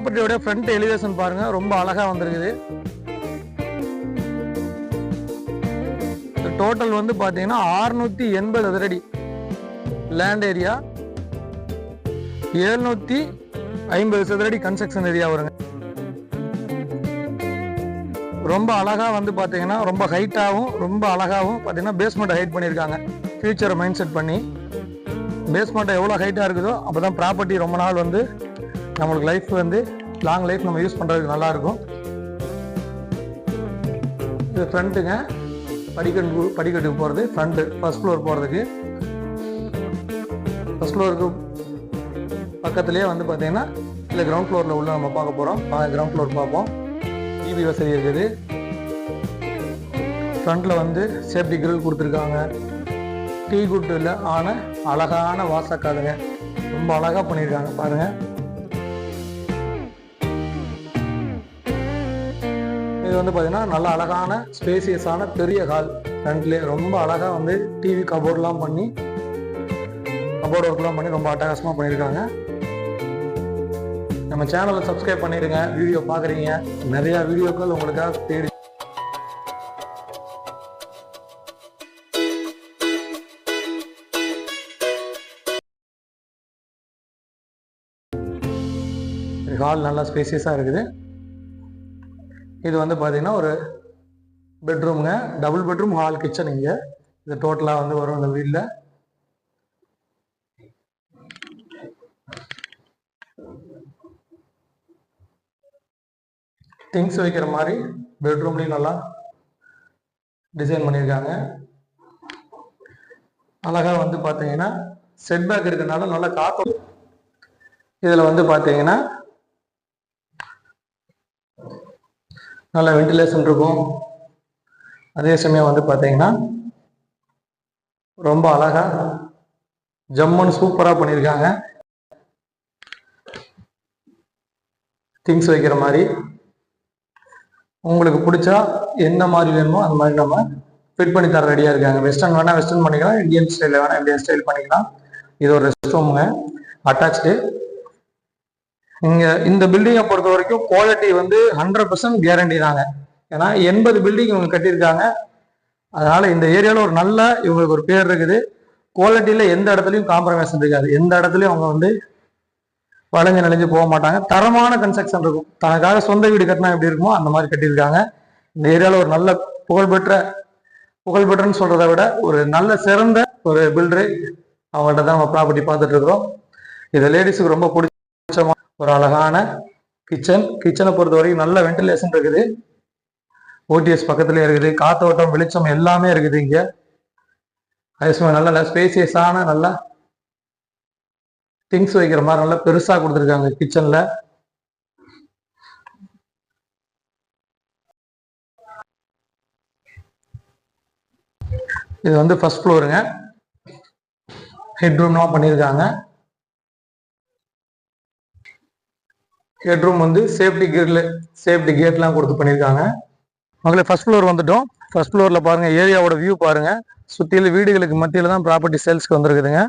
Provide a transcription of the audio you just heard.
ப்ராப்பர்ட்டியோட front elevation பாருங்க, ரொம்ப அழகா வந்திருக்குது. டோட்டல் வந்து பாத்தீங்கன்னா 680 சதுரடி லேண்ட் ஏரியா, 750 சதுரடி கன்ஸ்ட்ரக்ஷன் ஏரியா வருங்க. ரொம்ப அழகா வந்து பாத்தீங்கன்னா ரொம்ப ஹைட்டாகவும் ரொம்ப அழகாகவும் பாத்தீங்கன்னா பேஸ்மெண்ட் ஹைட் பண்ணியிருக்காங்க. ஃபியூச்சரை மைண்ட் செட் பண்ணி பேஸ்மெண்ட் எவ்வளோ ஹைட்டாக இருக்குதோ அப்போதான் ப்ராப்பர்ட்டி ரொம்ப நாள் வந்து நம்மளுக்கு லைஃப் வந்து லாங் லைஃப் நம்ம யூஸ் பண்ணுறதுக்கு நல்லாயிருக்கும். இது ஃப்ரண்ட்டுங்க, படிக்கட்டுக்கு போகிறது ஃப்ரண்ட்டு. ஃபர்ஸ்ட் ஃப்ளோர் போகிறதுக்கு ஃபர்ஸ்ட் ஃப்ளோருக்கு பக்கத்துலேயே வந்து பார்த்தீங்கன்னா இல்லை கிரவுண்ட் ஃப்ளோரில் உள்ள நம்ம பார்க்க போகிறோம். கிரவுண்ட் ஃப்ளோர் பார்ப்போம். டிவி வசதி இருக்குது. ஃப்ரண்ட்டில் வந்து சேஃப்டி கிரில் கொடுத்துருக்காங்க. டீ குட்டில் ஆன அழகான வாசக்காடுங்க, ரொம்ப அழகாக பண்ணியிருக்காங்க பாருங்கள். இது வந்து பார்த்தீங்கன்னா நல்ல அழகான ஸ்பேசியஸான பெரிய ஹால். ஃப்ரண்ட்லேயே ரொம்ப அழகாக வந்து டிவி கபோர்ட்லாம் பண்ணி கபோர்ட் ஒர்க்லாம் பண்ணி ரொம்ப அட்டகாசமாக பண்ணியிருக்காங்க. நம்ம சேனலை சப்ஸ்கிரைப் பண்ணிடுங்க. வீடியோ பார்க்குறீங்க, நிறையா வீடியோக்கள் உங்களுக்காக தேடி. ஹால் நல்லா ஸ்பேசியஸாக இருக்குது. இது வந்து பார்த்தீங்கன்னா ஒரு பெட்ரூமுங்க, டபுள் பெட்ரூம் ஹால் கிச்சன். இங்கே இது டோட்டலாக வந்து வரும் இந்த வீட்டில். திங்ஸ் வைக்கிற மாதிரி பெட்ரூம்லேயும் நல்லா டிசைன் பண்ணியிருக்காங்க. அழகாக வந்து பார்த்தீங்கன்னா செட்பேக் இருக்கிறதுனால நல்லா காற்று. இதில் வந்து பார்த்தீங்கன்னா நல்ல வென்டிலேஷன் இருக்கும். அதே சமயம் வந்து பார்த்தீங்கன்னா ரொம்ப அழகா ஜம்முன்னு சூப்பராக பண்ணியிருக்காங்க. திங்ஸ் வைக்கிற மாதிரி உங்களுக்கு பிடிச்சா என்ன மாதிரி வேணுமோ அந்த மாதிரி நம்ம ஃபிட் பண்ணி தர ரெடியாக இருக்காங்க. வெஸ்டர்ன் வேணால் வெஸ்டர்ன் பண்ணிக்கலாம், இந்தியன் ஸ்டைலில் வேணால் இந்தியன் ஸ்டைல் பண்ணிக்கலாம். இது ஒரு ரெஸ்ட் ரூமுங்க, அட்டாச்சு. இங்கே இந்த பில்டிங்கை பொறுத்த வரைக்கும் குவாலிட்டி வந்து 100% கேரண்டி தாங்க. ஏன்னா 80 பில்டிங் இவங்க கட்டியிருக்காங்க. அதனால இந்த ஏரியாவில் ஒரு நல்ல இவங்களுக்கு ஒரு பேர் இருக்குது. குவாலிட்டியில் எந்த இடத்துலையும் காம்ப்ரமைஸ் இருக்காது. எந்த இடத்துலையும் அவங்க வந்து வளைஞ்சு நெளிஞ்சு போக மாட்டாங்க. தரமான கன்ஸ்ட்ரக்ஷன் இருக்கும். தனக்காக சொந்த வீடு கட்டினா எப்படி இருக்குமோ அந்த மாதிரி கட்டியிருக்காங்க. இந்த ஏரியாவில் ஒரு நல்ல புகழ்பெற்றன்னு சொல்றதை விட ஒரு நல்ல சிறந்த ஒரு பில்டரு அவங்கள்ட்ட தான் நம்ம ப்ராப்பர்ட்டி பார்த்துட்டு இருக்கிறோம். இது லேடிஸுக்கு ரொம்ப பிடிச்ச ஒரு அழகான கிச்சனை பொறுத்த வரைக்கும் நல்ல வென்டிலேஷன் இருக்குது. ஓடிஎஸ் பக்கத்துலேயே இருக்குது. காத்தோட்டம், வெளிச்சம் எல்லாமே இருக்குது இங்கே. அதே சமயம் நல்ல ஸ்பேசியஸான நல்லா திங்ஸ் வைக்கிற மாதிரி நல்லா பெருசா கொடுத்துருக்காங்க கிச்சன்ல. இது வந்து ஃபர்ஸ்ட் ஃப்ளோருங்க. ஹெட்ரூம்லாம் பண்ணியிருக்காங்க. ஹெட்ரூம் வந்து சேஃப்டி கேட்லாம் கொடுத்து பண்ணியிருக்காங்க. முதல்ல ஃபர்ஸ்ட் ஃப்ளோர் வந்துட்டோம். ஃபர்ஸ்ட் ஃப்ளோரில் பாருங்கள், ஏரியாவோட வியூ பாருங்கள். சுற்றியில் வீடுகளுக்கு மத்தியில் தான் ப்ராப்பர்ட்டி சேல்ஸ்க்கு வந்துருக்குதுங்க.